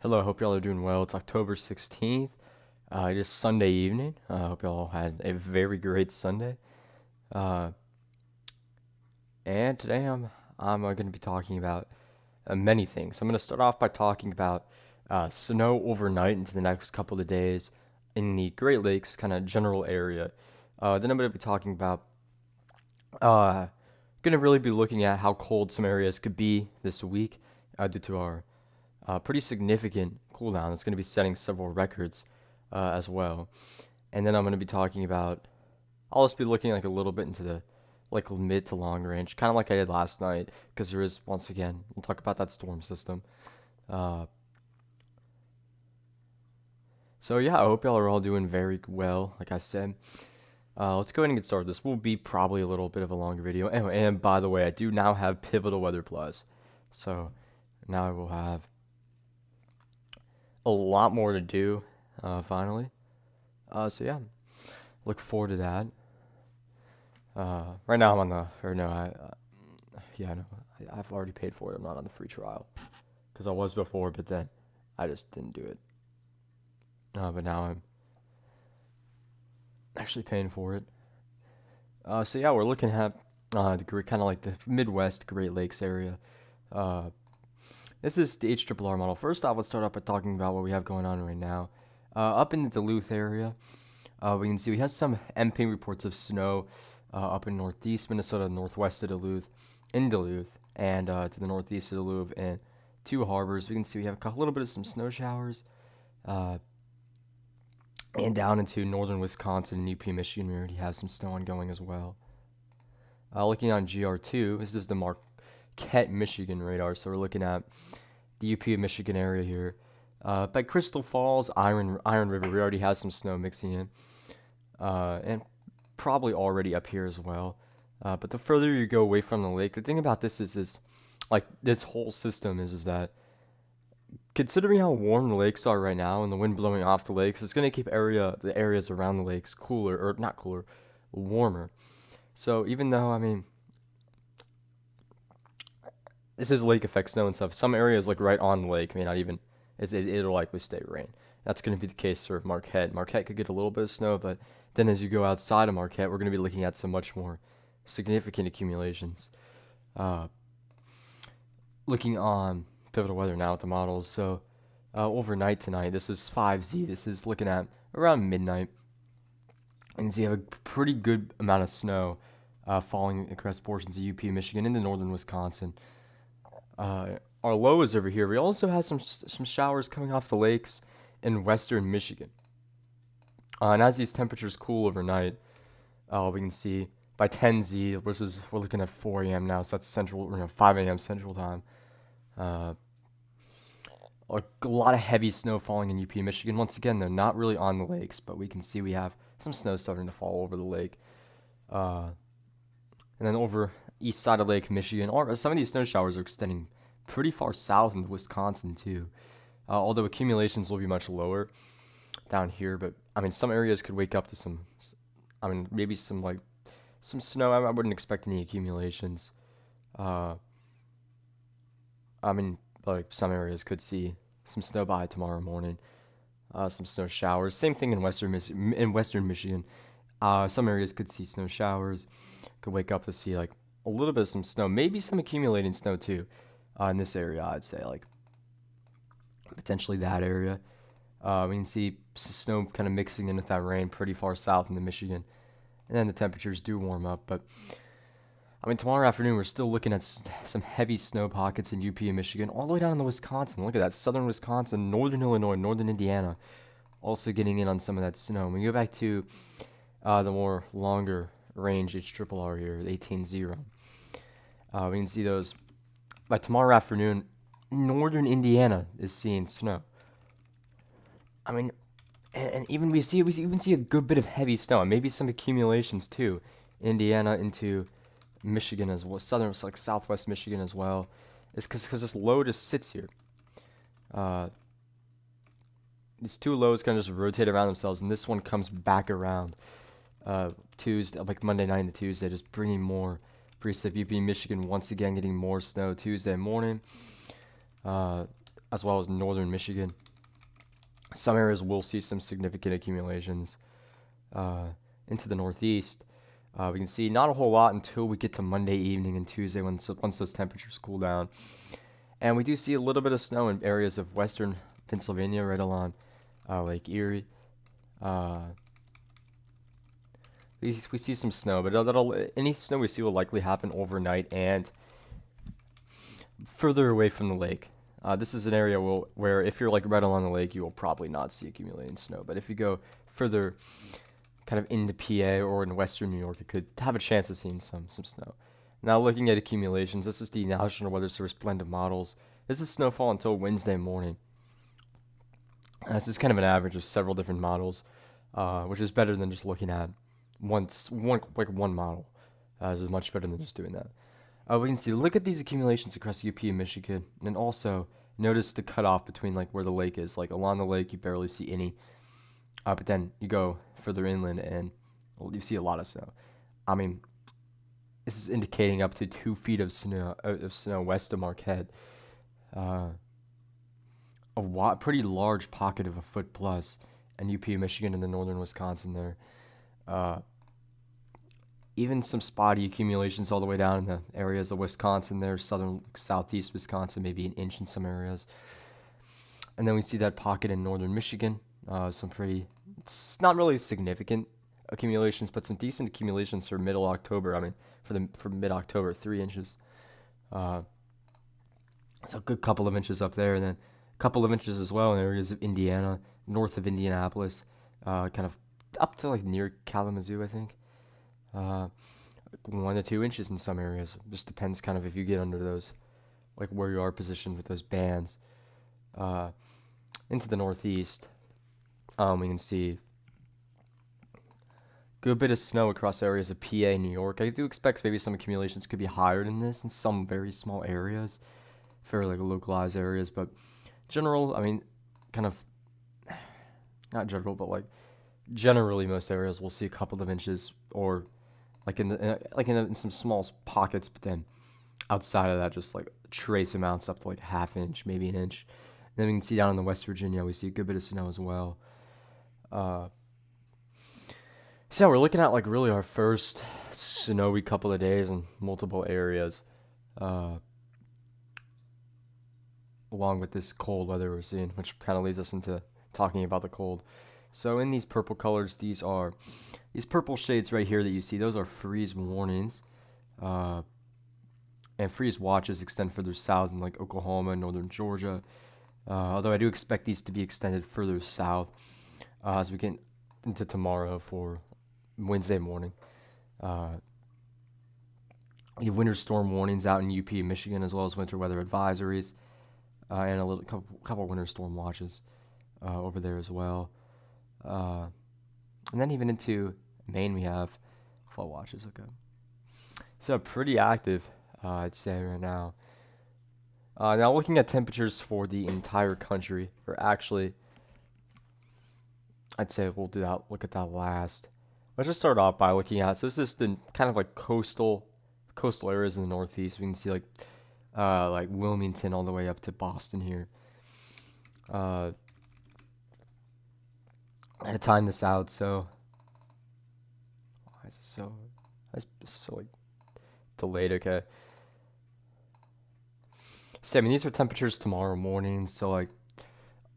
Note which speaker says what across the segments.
Speaker 1: Hello, hope y'all are doing well. It's October 16th. It is Sunday evening. I hope y'all had a very great Sunday. Uh, and today I'm going to be talking about many things. I'm going to start off by talking about snow overnight into the next couple of days in the Great Lakes kind of general area. Then I'm going to be talking about going to really be looking at how cold some areas could be this week due to our pretty significant cooldown. It's going to be setting several records as well. And then I'm going to be talking about. I'll just be looking like a little bit into the like mid to long range, kind of like I did last night, because there is once again we'll talk about that storm system. Uh, so yeah, I hope y'all are all doing very well. Like I said, let's go ahead and get started. This will be probably a little bit of a longer video. And by the way, I do now have Pivotal Weather Plus, so now I will have a lot more to do. Finally. So yeah, look forward to that. Right now I'm on the, or no, yeah, no, I've already paid for it. I'm not on the free trial because I was before, but then I just didn't do it. But now I'm actually paying for it. So yeah, we're looking at the kind of like the Midwest Great Lakes area. Uh, this is the HRRR model. First off, let's start off by talking about what we have going on right now. Up in the Duluth area, we can see we have some MP reports of snow up in northeast Minnesota, northwest of Duluth, in Duluth, and to the northeast of Duluth, and two harbors. We can see we have a little bit of some snow showers, uh, and down into northern Wisconsin and UP Michigan, we already have some snow ongoing as well. Looking on GR2, this is the Marquette, Michigan radar, so we're looking at the UP of Michigan area here. By Crystal Falls, Iron River, we already have some snow mixing in, and probably already up here as well. But the further you go away from the lake, the thing about this is like this whole system is that considering how warm the lakes are right now and the wind blowing off the lakes, it's going to keep the areas around the lakes cooler, or not cooler, warmer. So even though this is lake effect snow and stuff, some areas like right on the lake may not even it'll likely stay rain. That's going to be the case for Marquette. Marquette could get a little bit of snow, but then as you go outside of Marquette, we're going to be looking at some much more significant accumulations. Uh, Looking on Pivotal Weather now at the models. So overnight tonight, this is 5Z. This is looking at around midnight. And so you have a pretty good amount of snow falling across portions of UP Michigan into northern Wisconsin. Our low is over here. We also have some showers coming off the lakes in western Michigan. And as these temperatures cool overnight, we can see by 10Z, we're looking at 4 a.m. now, so that's central, 5 a.m. Central Time. Uh, a lot of heavy snow falling in UP Michigan. Once again, though, not really on the lakes, but we can see we have some snow starting to fall over the lake. And then over east side of Lake Michigan, or some of these snow showers are extending pretty far south into Wisconsin too. Although accumulations will be much lower down here, but I mean some areas could wake up to some. I mean maybe some snow. I wouldn't expect any accumulations. Uh, I mean like some areas could see some snow by tomorrow morning. Some snow showers. Same thing in western Michigan. Some areas could see snow showers. Could wake up to see like a little bit of some snow, maybe some accumulating snow too. In this area, I'd say like potentially that area. We can see snow kind of mixing in with that rain pretty far south into Michigan, and then the temperatures do warm up. But I mean, tomorrow afternoon we're still looking at some heavy snow pockets in UP and Michigan, all the way down into Wisconsin. Look at that, southern Wisconsin, northern Illinois, northern Indiana, also getting in on some of that snow. When we go back to the more longer range HRRR here, 18-0, we can see those by tomorrow afternoon. Northern Indiana is seeing snow. I mean, and even we even see a good bit of heavy snow, and maybe some accumulations too. Indiana into Michigan as well, like southwest Michigan as well. It's because this low just sits here. Uh, these two lows kind of just rotate around themselves, and this one comes back around. Tuesday, like Monday night into Tuesday, just bringing more precip. UP Michigan once again getting more snow Tuesday morning. as well as northern Michigan. Some areas will see some significant accumulations into the northeast. We can see not a whole lot until we get to Monday evening and Tuesday once those temperatures cool down. And we do see a little bit of snow in areas of western Pennsylvania, right along Lake Erie. We see some snow, but any snow we see will likely happen overnight and further away from the lake. This is an area where if you're like right along the lake, you will probably not see accumulating snow. But if you go further kind of into PA or in western New York, it could have a chance of seeing some snow. Now looking at accumulations, this is the National Weather Service blend of models. This is snowfall until Wednesday morning. This is kind of an average of several different models, which is better than just looking at one model. This is much better than just doing that. We can see, look at these accumulations across UP and Michigan, and also notice the cutoff between like where the lake is. Like along the lake, you barely see any, but then you go further inland and you see a lot of snow. I mean, this is indicating up to 2 feet of snow west of Marquette. Pretty large pocket of a foot plus, and UP, Michigan, and the northern Wisconsin there. Even some spotty accumulations all the way down in the areas of Wisconsin there, southeast Wisconsin, maybe an inch in some areas. And then we see that pocket in northern Michigan, it's not really significant accumulations, but some decent accumulations for middle October. I mean, for mid-October, 3 inches. So a good couple of inches up there, and then a couple of inches as well in areas of Indiana, north of Indianapolis, kind of up to like near Kalamazoo, I think. 1 to 2 inches in some areas. Just depends kind of if you get under those, like where you are positioned with those bands. Into the northeast, we can see good bit of snow across areas of PA and New York. I do expect maybe some accumulations could be higher than this in some very small areas, fairly like localized areas, but general, I mean, kind of, not general, but like generally most areas will see a couple of inches or like in some small pockets, but then outside of that, just like trace amounts up to like ½ inch, maybe an inch. And then we can see down in the West Virginia, we see a good bit of snow as well. So yeah, we're looking at like really our first snowy couple of days in multiple areas, along with this cold weather we're seeing, which kind of leads us into talking about the cold. So in these purple colors, these purple shades right here that you see, those are freeze warnings. And freeze watches extend further south in like Oklahoma and northern Georgia. Although I do expect these to be extended further south as we get into tomorrow for Wednesday morning. We have winter storm warnings out in UP, Michigan, as well as winter weather advisories, and a couple winter storm watches over there as well. And then even into Maine, we have flood watches. Okay, so pretty active, I'd say right now. Now looking at temperatures for the entire country, or actually, I'd say we'll look at that last. Let's just start off by looking at, so this is the kind of like coastal areas in the Northeast. We can see like Wilmington all the way up to Boston here. I had to time this out, so why is it so like delayed? Okay. So I mean, these are temperatures tomorrow morning. So like,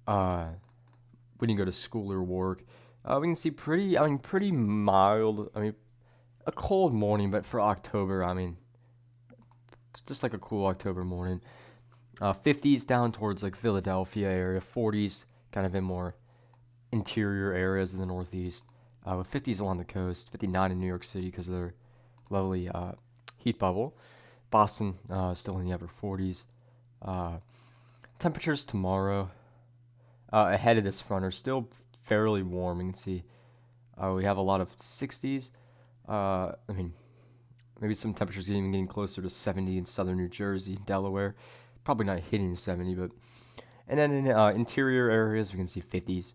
Speaker 1: when you go to school or work, we can see pretty mild. I mean, a cold morning, but for October, I mean, just like a cool October morning. 50s down towards like Philadelphia area, 40s kind of in more interior areas in the Northeast, with 50s along the coast, 59 in New York City because of their lovely heat bubble. Boston still in the upper 40s. Temperatures tomorrow ahead of this front are still fairly warm. You can see we have a lot of 60s. I mean, maybe some temperatures even getting closer to 70 in southern New Jersey, Delaware. Probably not hitting 70, but... And then in interior areas, we can see 50s.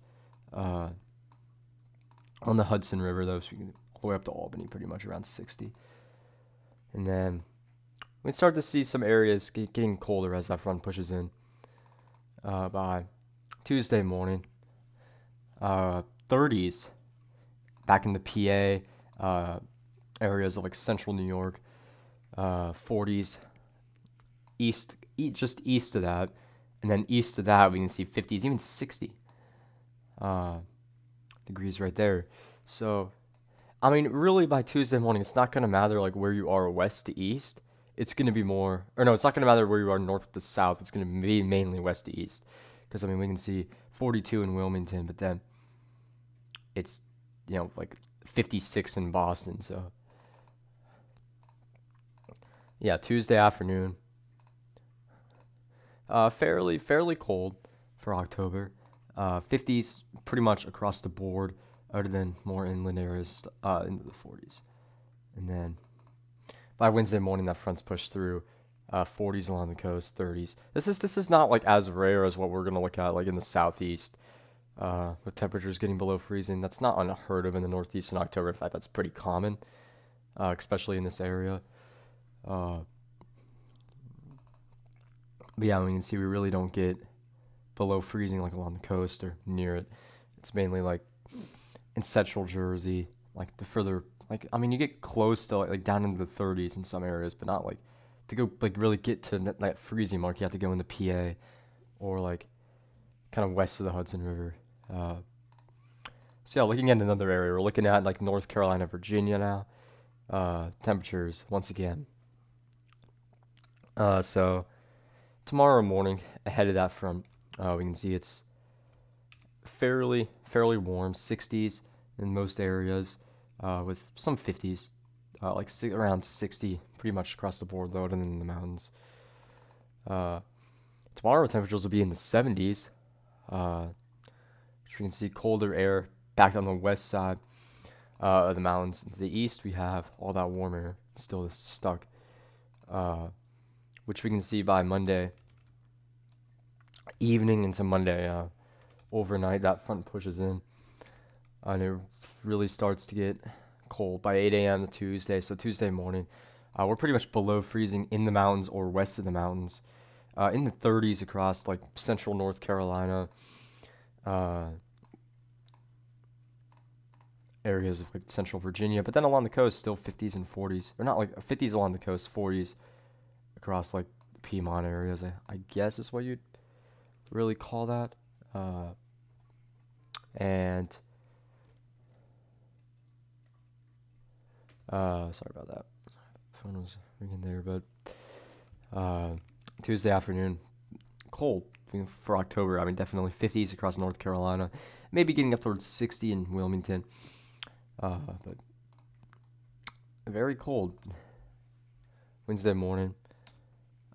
Speaker 1: On the Hudson River, though, so we can all the way up to Albany, pretty much around 60. And then we start to see some areas getting colder as that front pushes in. by Tuesday morning. 30s back in the PA areas of like central New York. 40s just east of that, and then east of that we can see 50s, even 60 degrees right there. So I mean, really by Tuesday morning, it's not gonna matter like where you are west to east. It's gonna be more, or no, it's not gonna matter where you are north to south. It's gonna be mainly west to east, because I mean we can see 42 in Wilmington, but then it's like 56 in Boston. So yeah, Tuesday afternoon, fairly cold for October. 50s pretty much across the board, other than more inland areas into the 40s. And then by Wednesday morning, that front's pushed through. 40s along the coast, 30s. This is not like as rare as what we're gonna look at like in the southeast, with temperatures getting below freezing. That's not unheard of in the Northeast in October. In fact, that's pretty common, especially in this area. But yeah, we can see we really don't get below freezing like along the coast or near it. It's mainly like in central Jersey, like the further, like I mean, you get close to like down into the 30s in some areas, but not like to go like really get to that freezing mark. You have to go in the PA or like kind of west of the Hudson River. So yeah, looking at another area, we're looking at like North Carolina, Virginia now. Temperatures once again. So tomorrow morning, ahead of that front, we can see it's fairly warm, 60s in most areas, with some 50s, around 60, pretty much across the board, though, other than in the mountains. Tomorrow temperatures will be in the 70s, which we can see colder air back on the west side of the mountains. To the east, we have all that warm air still stuck, which we can see by Monday evening into Monday. Overnight, that front pushes in, and it really starts to get cold by 8 a.m. to Tuesday. So Tuesday morning, we're pretty much below freezing in the mountains or west of the mountains, in the 30s across like central North Carolina, areas of like central Virginia, but then along the coast, still 50s and 40s, or not like 50s along the coast, 40s across like Piedmont areas. I guess is what you'd really call that. And sorry about that. Phone was ringing there, but Tuesday afternoon, cold for October. I mean, definitely 50s across North Carolina, maybe getting up towards 60 in Wilmington, but very cold. Wednesday morning,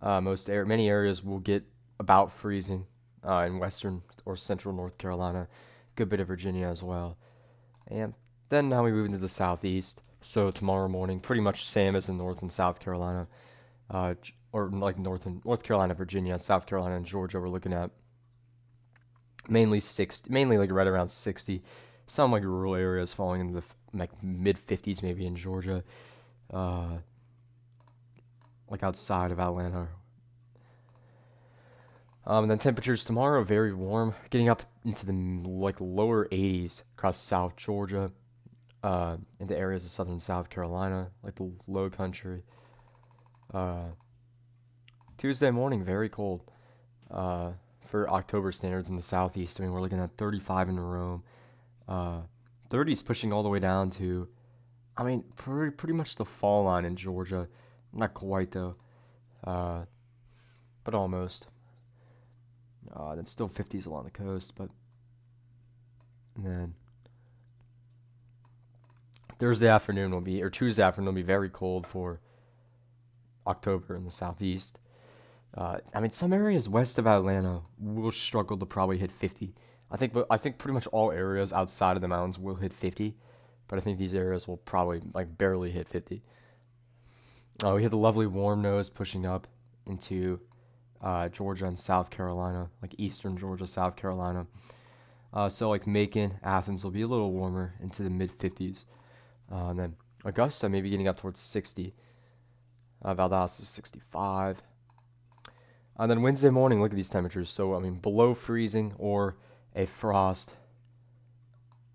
Speaker 1: many areas will get about freezing in western or central North Carolina, good bit of Virginia as well. And then now we move into the southeast. So tomorrow morning, pretty much same as in North and South Carolina, or like North Carolina, Virginia, South Carolina, and Georgia. We're looking at mainly like right around 60. Some like rural areas falling into the like mid 50s, maybe in Georgia, like outside of Atlanta. And then temperatures tomorrow very warm, getting up into the like lower 80s across South Georgia, into areas of southern South Carolina, like the low country. Tuesday morning, very cold, for October standards in the southeast. I mean, we're looking at 35 in Rome, 30s pushing all the way down to, I mean, pretty much the fall line in Georgia. Not quite though, but almost. Then still 50s along the coast, but and then Tuesday afternoon will be very cold for October in the southeast. I mean, some areas west of Atlanta will struggle to probably hit 50. I think pretty much all areas outside of the mountains will hit 50, but I think these areas will probably like barely hit 50. We have the lovely warm nose pushing up into Georgia and South Carolina, like eastern Georgia, South Carolina. So like Macon, Athens will be a little warmer into the mid 50s. And then Augusta maybe getting up towards 60. Valdosta 65. And then Wednesday morning, look at these temperatures. So, I mean, below freezing or a frost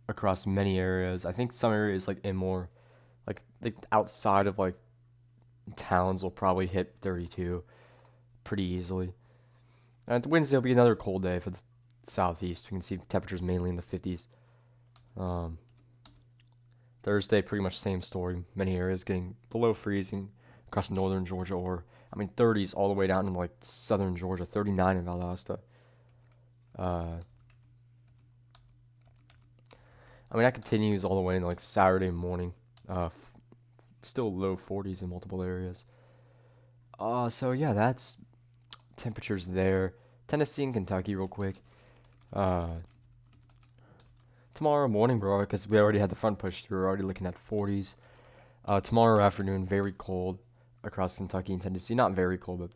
Speaker 1: across many areas. I think some areas like in more, like outside of like towns will probably hit 32 pretty easily. And Wednesday will be another cold day for the southeast. We can see temperatures mainly in the 50s. Um, Thursday, pretty much same story. Many areas getting below freezing across northern Georgia, or I mean 30s all the way down to like southern Georgia, 39 in Valdosta. Uh, I mean that continues all the way into like Saturday morning. Still low 40s in multiple areas. So yeah, that's temperatures there. Tennessee and Kentucky, real quick. Uh, Tomorrow morning, bro, because we already had the front push through. We're already looking at 40s. Tomorrow afternoon, very cold across Kentucky and Tennessee. Not very cold, but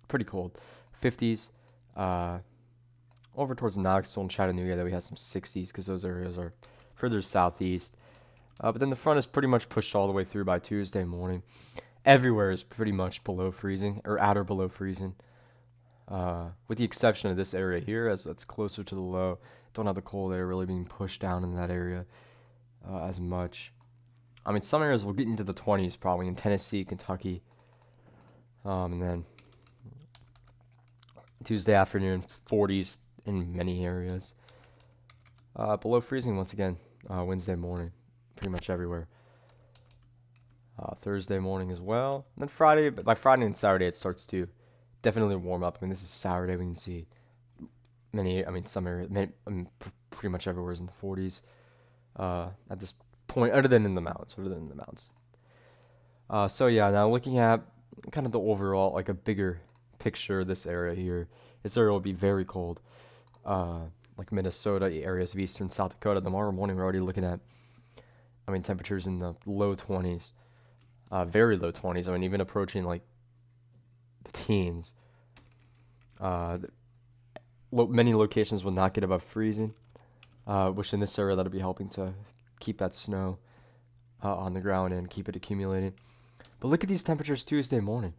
Speaker 1: pretty cold. 50s. Over towards Knoxville and Chattanooga, that we had some 60s because those areas are further southeast. But then the front is pretty much pushed all the way through by Tuesday morning. Everywhere is pretty much below freezing or at or below freezing, with the exception of this area here, as it's closer to the low. Don't have the cold air really being pushed down in that area as much. I mean, some areas will get into the 20s probably in Tennessee, Kentucky, and then Tuesday afternoon, 40s in many areas. Below freezing once again, Wednesday morning, pretty much everywhere. Thursday morning as well. And then Friday, but by Friday and Saturday it starts to definitely warm up. I mean, this is Saturday. We can see some areas, pretty much everywhere is in the 40s at this point, other than in the mountains. So yeah, now looking at kind of the overall, like a bigger picture of this area here, this area will be very cold. Like Minnesota, areas of eastern South Dakota. Tomorrow morning, we're already looking at, temperatures in the low 20s, very low 20s. I mean, even approaching like the teens. Many locations will not get above freezing, which in this area that'll be helping to keep that snow on the ground and keep it accumulating. But look at these temperatures Tuesday morning.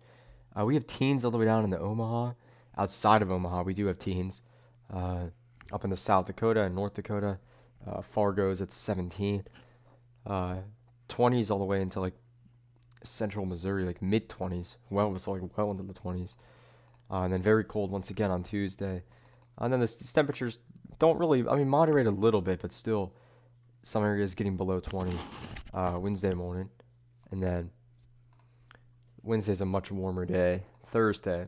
Speaker 1: We have teens all the way down in the Omaha. Outside of Omaha, we do have teens. Up in the South Dakota and North Dakota, Fargo's at 17. 20s all the way into like central Missouri, like mid 20s. Well, it's like well into the 20s. And then very cold once again on Tuesday. And then these temperatures don't really, moderate a little bit, but still some areas getting below 20 Wednesday morning. And then Wednesday's a much warmer day. Thursday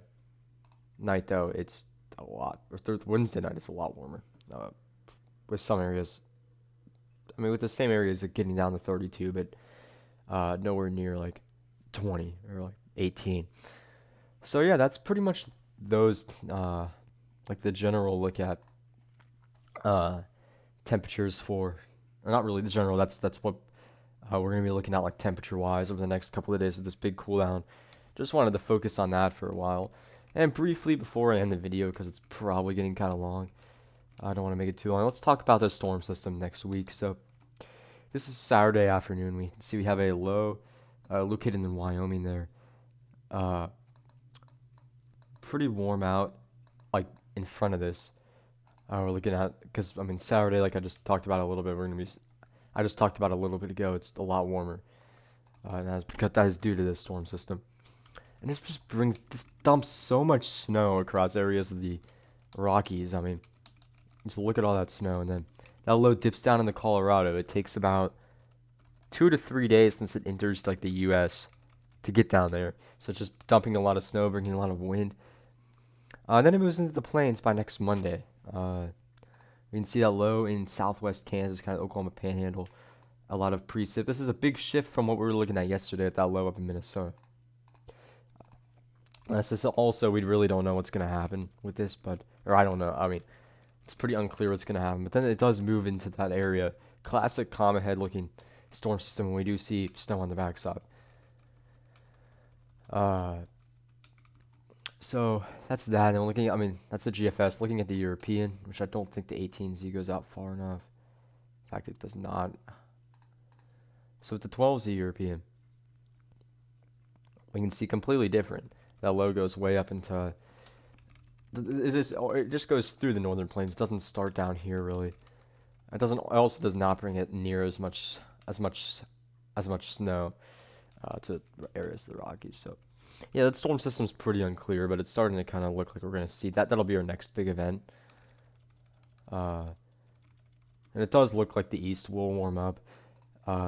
Speaker 1: night, though, it's a lot. Wednesday night, it's a lot warmer. With some areas, with the same areas getting down to 32, but nowhere near like 20 or like 18. So yeah, that's pretty much those, like the general look at temperatures for, or not really the general. That's what we're gonna be looking at like temperature wise over the next couple of days of this big cool down. Just wanted to focus on that for a while, and briefly before I end the video because it's probably getting kind of long. I don't want to make it too long. Let's talk about the storm system next week. So this is Saturday afternoon. We can see we have a low located in Wyoming there. Pretty warm out, like in front of this. We're looking at, because Saturday, like I just talked about a little bit. I just talked about a little bit ago. It's a lot warmer, and that's because that is due to this storm system. And this dumps so much snow across areas of the Rockies. Just look at all that snow, and then that low dips down into Colorado. It takes about 2 to 3 days since it enters like the U.S. to get down there. So it's just dumping a lot of snow, bringing a lot of wind. Then it moves into the plains by next Monday. We can see that low in southwest Kansas, kind of Oklahoma Panhandle. A lot of precip. This is a big shift from what we were looking at yesterday at that low up in Minnesota. So also, we really don't know what's going to happen with this, or I don't know. It's pretty unclear what's going to happen. But then it does move into that area. Classic comet head looking storm system, and we do see snow on the backside. So that's that. And looking, that's the GFS. Looking at the European, which I don't think the 18Z goes out far enough. In fact, it does not. So with the 12Z European, we can see completely different. That low goes way up into It just goes through the northern plains. It doesn't start down here really. It doesn't. It also does not bring it near as much as much snow to areas of the Rockies. So yeah, that storm system's pretty unclear, but it's starting to kind of look like we're gonna see that. That'll be our next big event. Uh, and it does look like the east will warm up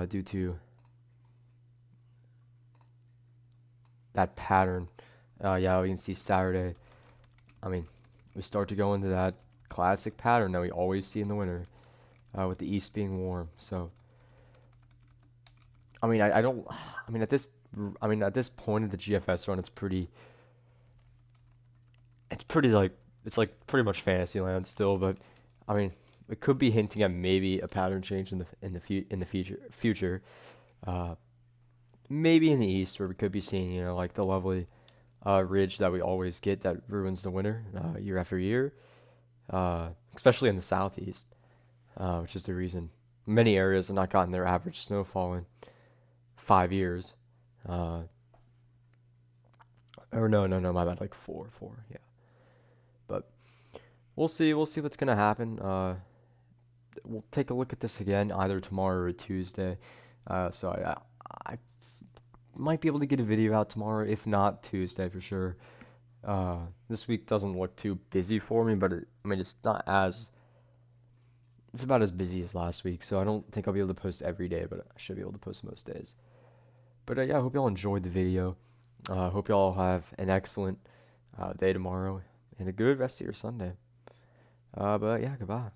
Speaker 1: due to that pattern. Yeah, we can see Saturday. I mean, we start to go into that classic pattern that we always see in the winter, with the east being warm. So, I mean, I don't. At this point of the GFS run, it's pretty like it's like pretty much fantasy land still. But I mean, it could be hinting at maybe a pattern change in the future. Uh, Maybe in the east where we could be seeing like the lovely ridge that we always get that ruins the winter year after year, especially in the southeast, which is the reason many areas have not gotten their average snowfall in 5 years. Uh, or no, my bad, like four, yeah. But we'll see what's gonna happen. We'll take a look at this again either tomorrow or Tuesday. So I might be able to get a video out tomorrow, if not Tuesday for sure. This week doesn't look too busy for me, but it's about as busy as last week, so I don't think I'll be able to post every day, but I should be able to post most days. But yeah, I hope y'all enjoyed the video. Hope y'all have an excellent day tomorrow and a good rest of your Sunday. But yeah, goodbye.